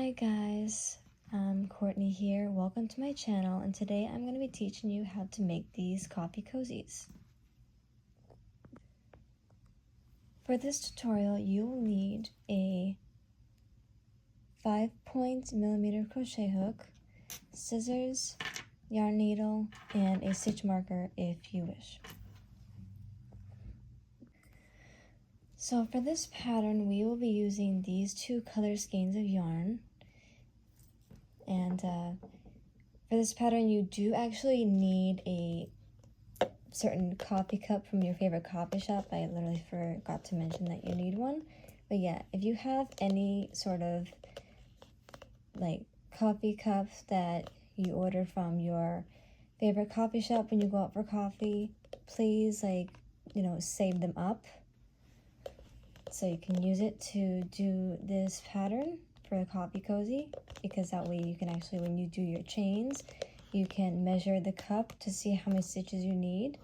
Hi guys, I'm Courtney here. Welcome to my channel, and today I'm going to be teaching you how to make these coffee cozies. For this tutorial, you will need a 5-point crochet hook, scissors, yarn needle, and a stitch marker if you wish. So for this pattern, we will be using these two color skeins of yarn. And for this pattern, you do actually need a certain coffee cup from your favorite coffee shop. I literally forgot to mention that you need one. But yeah, if you have any sort of like coffee cups that you order from your favorite coffee shop when you go out for coffee, please save them up so you can use it to do this pattern for a coffee cozy, because that way you can actually, when you do your chains, you can measure the cup to see how many stitches you need.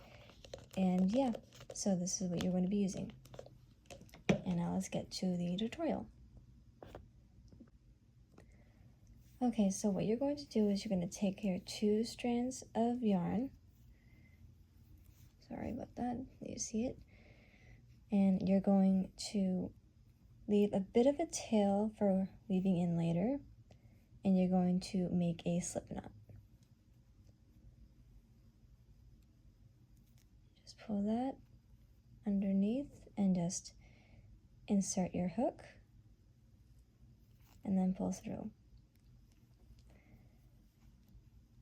And yeah, so this is what you're going to be using. And now let's get to the tutorial. Okay, so what you're going to do is you're going to take your 2 strands of yarn. Sorry about that, you see it. And you're going to leave a bit of a tail for weaving in later, and you're going to make a slip knot. Just pull that underneath and just insert your hook and then pull through.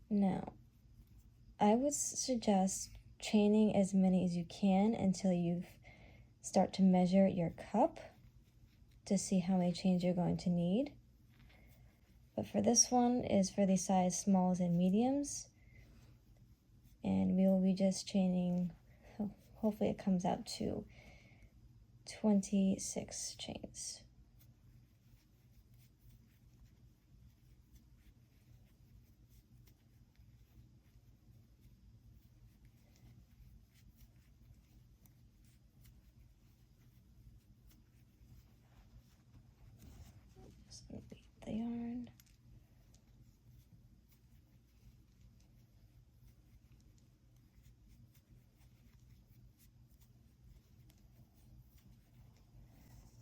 Now, I would suggest chaining as many as you can until you start to measure your cup to see how many chains you're going to need. But for this one is for the size smalls and mediums, and we will be just chaining, hopefully it comes out to 26 chains. Just gonna beat the yarn.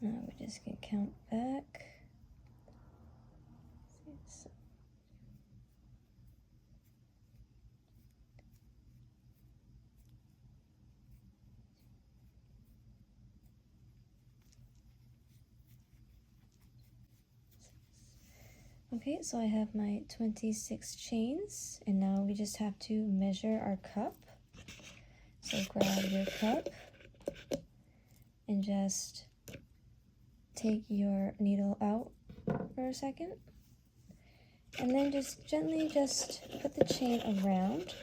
Now we just can count back. Okay, so I have my 26 chains, and now we just have to measure our cup. So grab your cup and just take your needle out for a second, and then just gently put the chain around.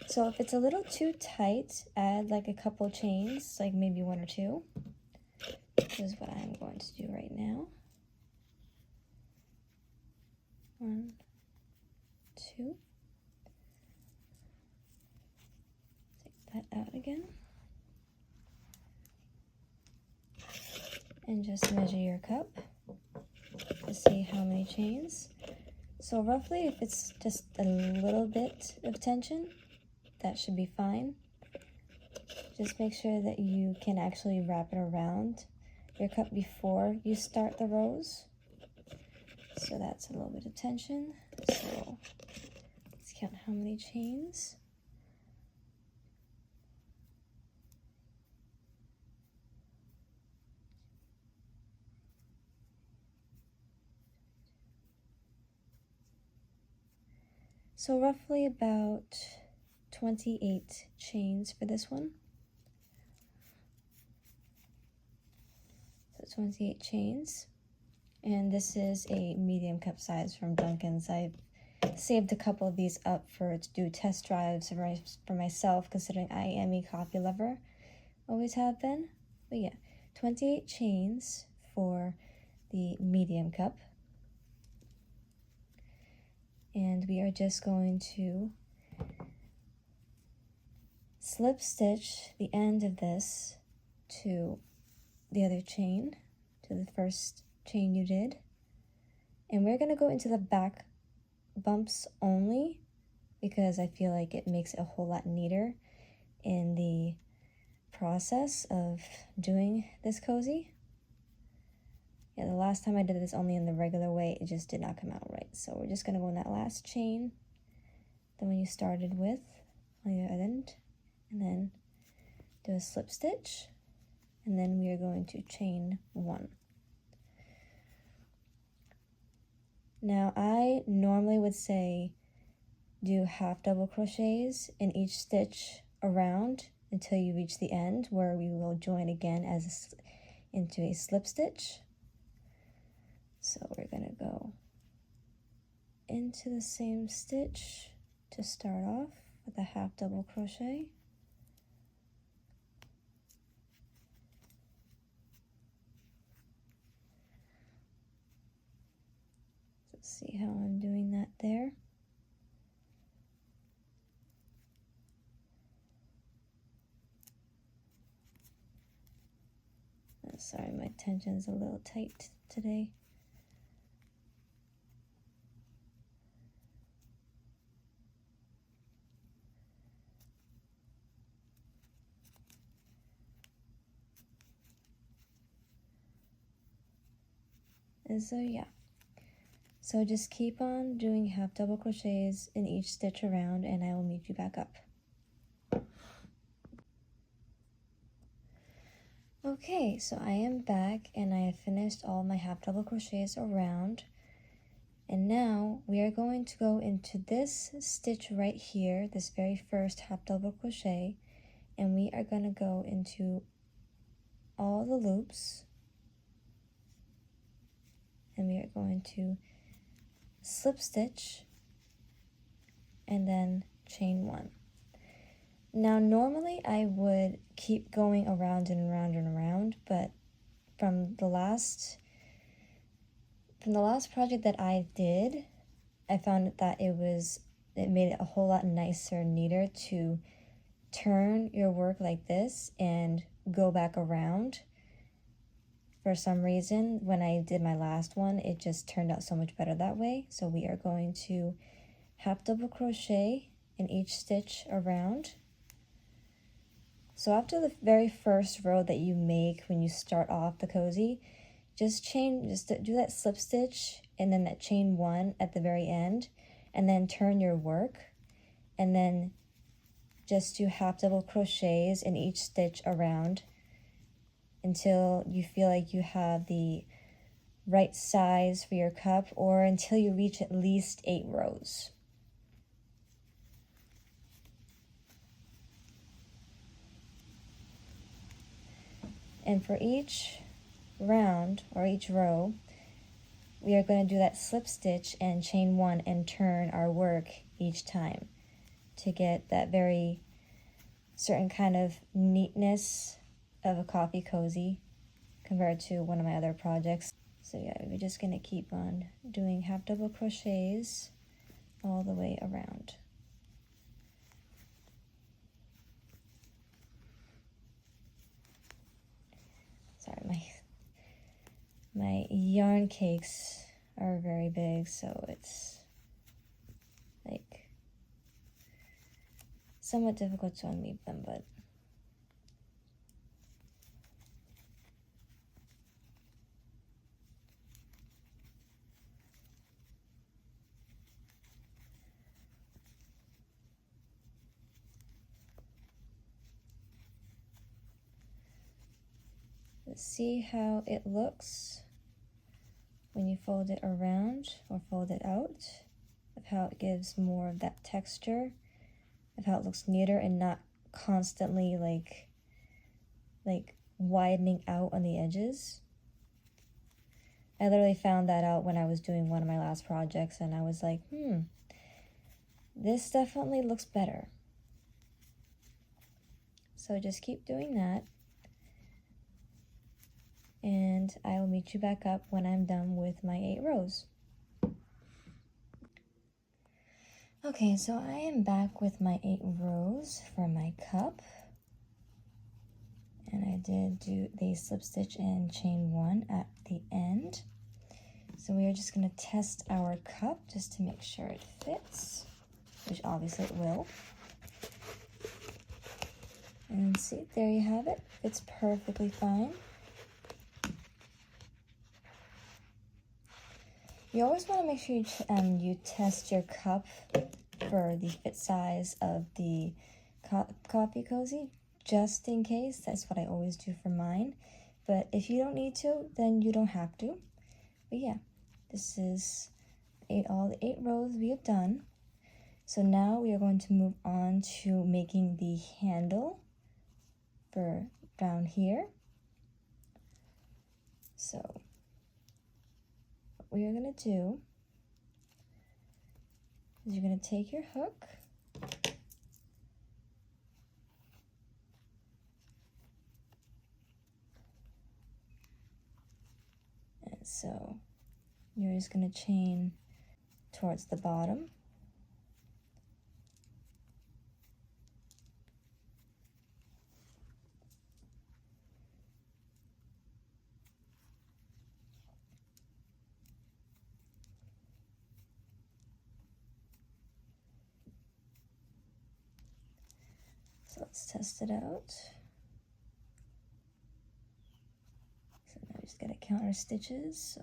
So if it's a little too tight, add like a couple chains, like maybe 1 or 2. This is what I'm going to do right now. 1, 2. Take that out again. And just measure your cup to see how many chains. So roughly, if it's just a little bit of tension, that should be fine. Just make sure that you can actually wrap it around your cup before you start the rows. So that's a little bit of tension. So let's count how many chains. So roughly about 28 chains for this one. So 28 chains. And this is a medium cup size from Dunkin's. I've saved a couple of these up to do test drives for myself, considering I am a coffee lover. Always have been. But yeah, 28 chains for the medium cup. And we are just going to slip stitch the end of this to the other chain, to the first chain you did, And we're going to go into the back bumps only because I feel like it makes it a whole lot neater in the process of doing this cozy. Yeah, the last time I did this only in the regular way, it just did not come out right. So we're just going to go in that last chain, the one you started with on the other end, and then do a slip stitch, and then we are going to chain 1. Now I normally would say do half double crochets in each stitch around until you reach the end, where we will join again as into a slip stitch. So we're going to go into the same stitch to start off with a half double crochet. Let's see how I'm doing that there. Oh, sorry, my tension's a little tight today. And so yeah, so just keep on doing half double crochets in each stitch around, and I will meet you back up. Okay, so I am back and I have finished all my half double crochets around, and now we are going to go into this stitch right here, this very first half double crochet, and we are going to go into all the loops, and we are going to slip stitch and then chain 1. Now normally I would keep going around and around and around, but from the last project that I did, I found that it made it a whole lot nicer and neater to turn your work like this and go back around. For some reason, when I did my last one, it just turned out so much better that way. So we are going to half double crochet in each stitch around. So after the very first row that you make when you start off the cozy, just do that slip stitch and then that chain 1 at the very end, and then turn your work, and then just do half double crochets in each stitch around until you feel like you have the right size for your cup, or until you reach at least 8 rows. And for each round or each row, we are going to do that slip stitch and chain 1 and turn our work each time to get that very certain kind of neatness of a coffee cozy compared to one of my other projects. So yeah, we're just going to keep on doing half double crochets all the way around. Sorry, my yarn cakes are very big, so it's like somewhat difficult to unweave them, but let's see how it looks when you fold it around or fold it out, of how it gives more of that texture, of how it looks neater and not constantly like widening out on the edges. I literally found that out when I was doing one of my last projects, and I was like, this definitely looks better. So just keep doing that, and I will meet you back up when I'm done with my 8 rows. Okay, so I am back with my 8 rows for my cup, and I did do the slip stitch and chain 1 at the end. So we are just going to test our cup just to make sure it fits, which obviously it will. And see, there you have it. Fits perfectly fine. You always want to make sure you test your cup for the fit size of the coffee cozy, just in case. That's what I always do for mine. But if you don't need to, then you don't have to. But yeah, this is all the 8 rows we have done. So now we are going to move on to making the handle for down here. So what we are going to do is you're going to take your hook, and so you're just going to chain towards the bottom. So let's test it out. So now we just gotta count our stitches.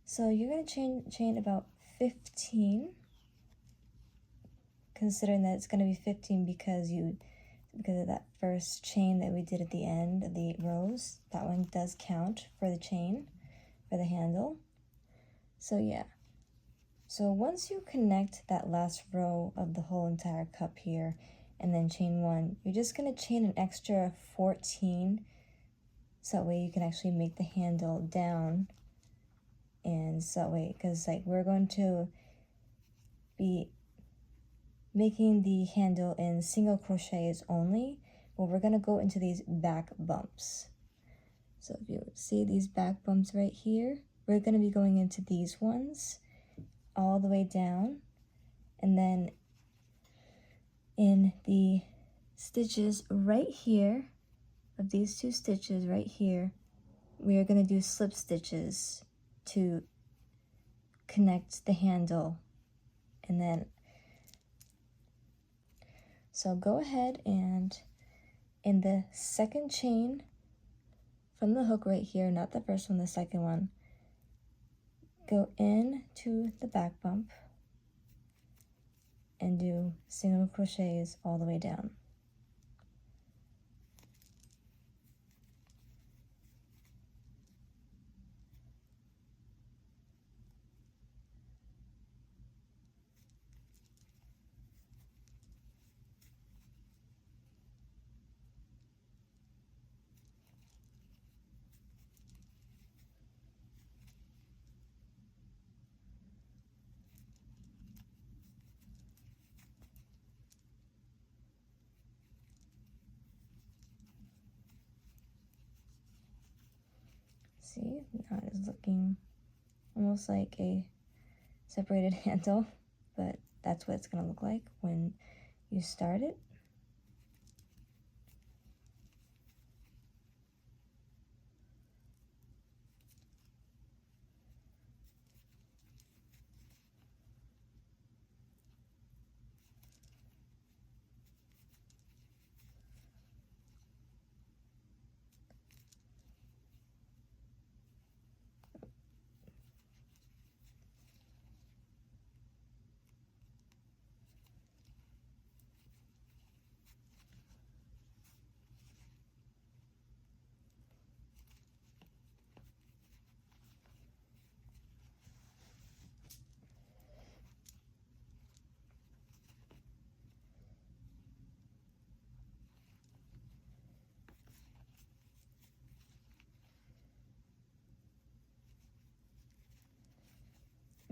So you're gonna chain about 15, considering that it's gonna be 15 because of that first chain that we did at the end of the 8 rows. That one does count for the chain, for the handle. So yeah. So once you connect that last row of the whole entire cup here and then chain 1, you're just going to chain an extra 14 so that way you can actually make the handle down. And so that way, because like we're going to be making the handle in single crochets only, but we're going to go into these back bumps. So if you see these back bumps right here, we're going to be going into these ones all the way down, and then in the stitches right here of these 2 stitches right here, we are going to do slip stitches to connect the handle. And then so go ahead and in the second chain from the hook right here, not the first one, the second one, go into the back bump and do single crochets all the way down. See, now it is looking almost like a separated handle, but that's what it's going to look like when you start it.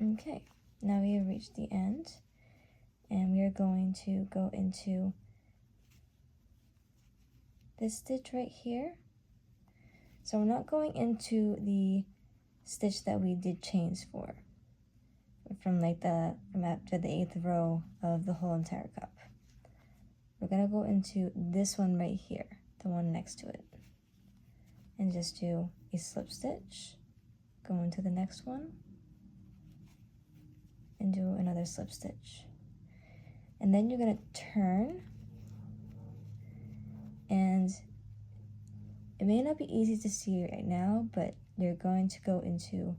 Okay, now we have reached the end, and we are going to go into this stitch right here. So we're not going into the stitch that we did chains for. from after the 8th row of the whole entire cup. We're gonna go into this one right here, the one next to it, and just do a slip stitch, go into the next one, and do another slip stitch. And then you're gonna turn, and it may not be easy to see right now, but you're going to go into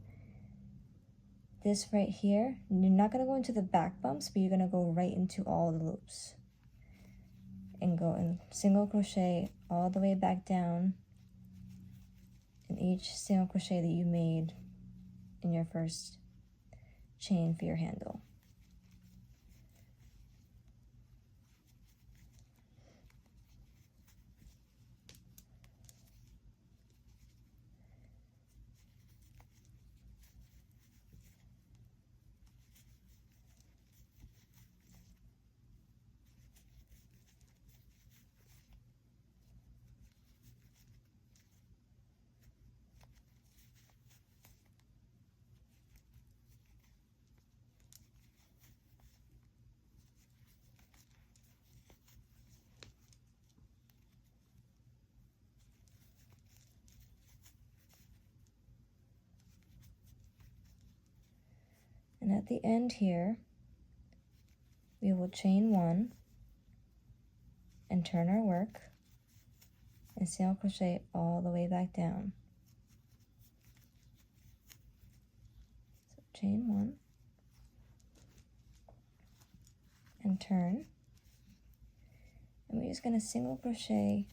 this right here. You're not gonna go into the back bumps, but you're gonna go right into all the loops. And go and single crochet all the way back down in each single crochet that you made in your first chain for your handle. And at the end here, we will chain 1 and turn our work and single crochet all the way back down. So chain 1 and turn, and we're just going to single crochet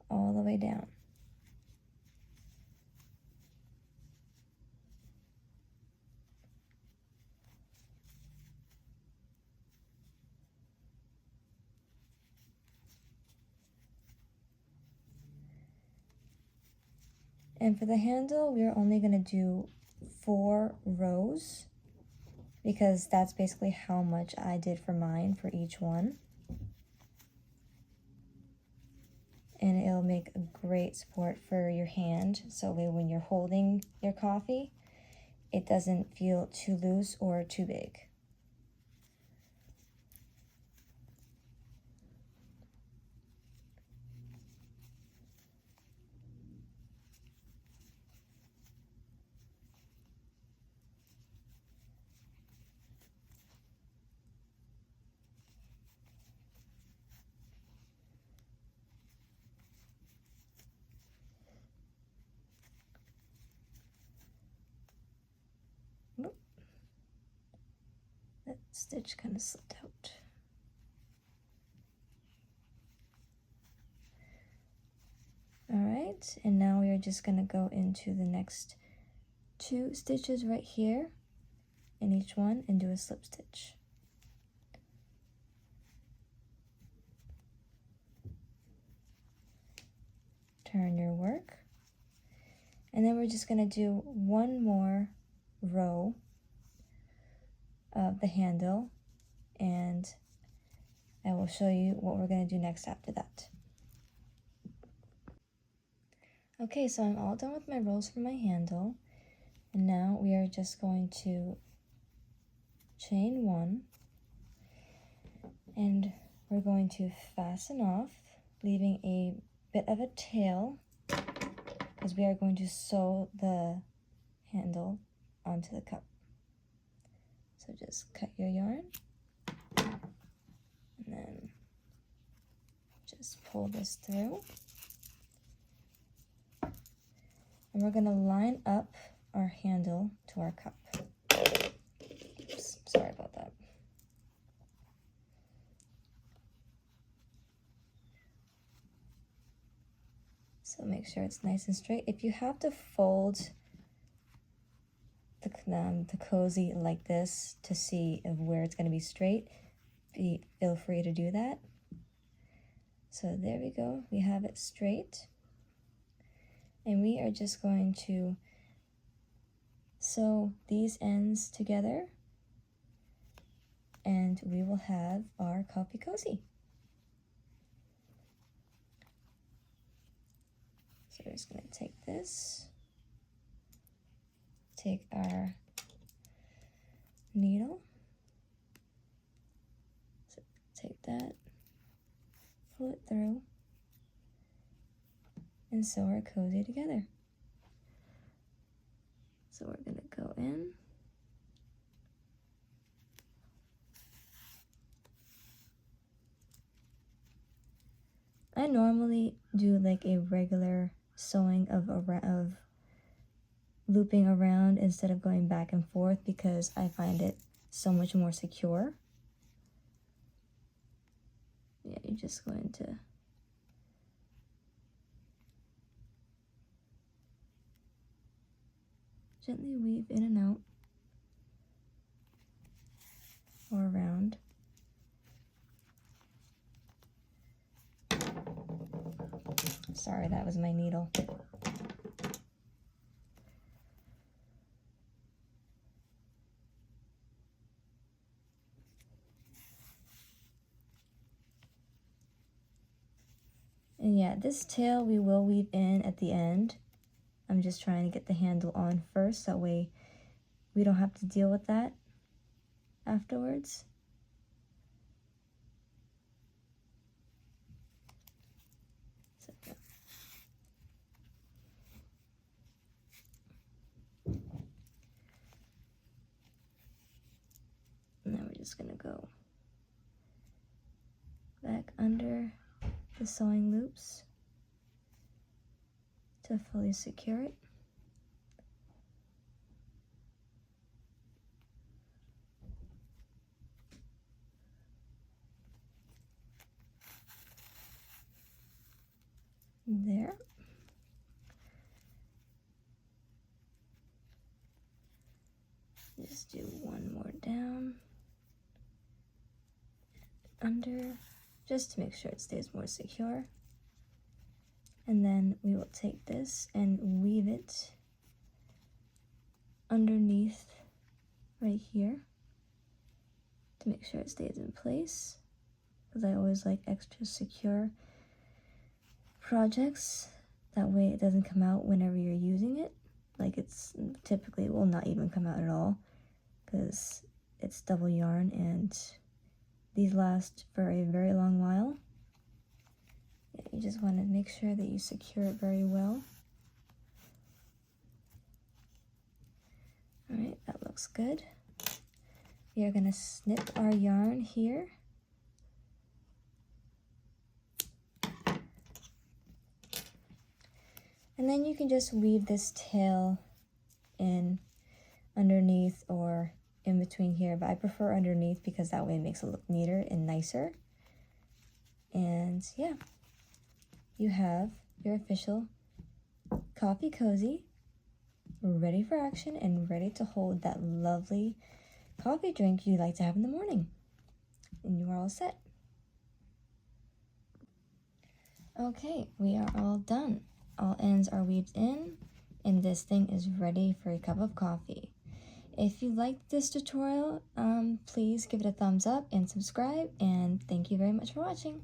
all the way down. And for the handle, we're only going to do 4 rows because that's basically how much I did for mine for each one. And it'll make a great support for your hand, so when you're holding your coffee, it doesn't feel too loose or too big. That stitch kind of slipped out. All right, and now we are just going to go into the next 2 stitches right here in each one and do a slip stitch. Turn your work, and then we're just going to do 1 more row of the handle, and I will show you what we're going to do next after that. Okay, so I'm all done with my rows for my handle, and now we are just going to chain 1, and we're going to fasten off, leaving a bit of a tail because we are going to sew the handle onto the cup. So just cut your yarn and then just pull this through. And we're going to line up our handle to our cup. Oops, sorry about that. So make sure it's nice and straight. If you have to fold the cozy like this to see where it's going to be straight, feel free to do that. So there we go. We have it straight. And we are just going to sew these ends together, and we will have our coffee cozy. So we're just going to take this, take our needle. So take that, pull it through, and sew our cozy together. So we're gonna go in. I normally do like a regular sewing of looping around instead of going back and forth because I find it so much more secure. Yeah, you're just going to gently weave in and out or around. Sorry, that was my needle. And yeah, this tail we will weave in at the end. I'm just trying to get the handle on first, that way we don't have to deal with that afterwards. So, and then we're just gonna go back under the sewing loops to fully secure it. There. Just do one more down, under, just to make sure it stays more secure. And then we will take this and weave it underneath right here to make sure it stays in place, because I always like extra secure projects. That way it doesn't come out whenever you're using it. Like it's typically will not even come out at all because it's double yarn and these last for a very long while. Yeah, you just want to make sure that you secure it very well. Alright, that looks good. We are going to snip our yarn here. And then you can just weave this tail in underneath or in between here, but I prefer underneath because that way it makes it look neater and nicer. And yeah, you have your official coffee cozy ready for action and ready to hold that lovely coffee drink you like to have in the morning. And you are all set. Okay, we are all done. All ends are weaved in, and this thing is ready for a cup of coffee. If you liked this tutorial, please give it a thumbs up and subscribe, and thank you very much for watching.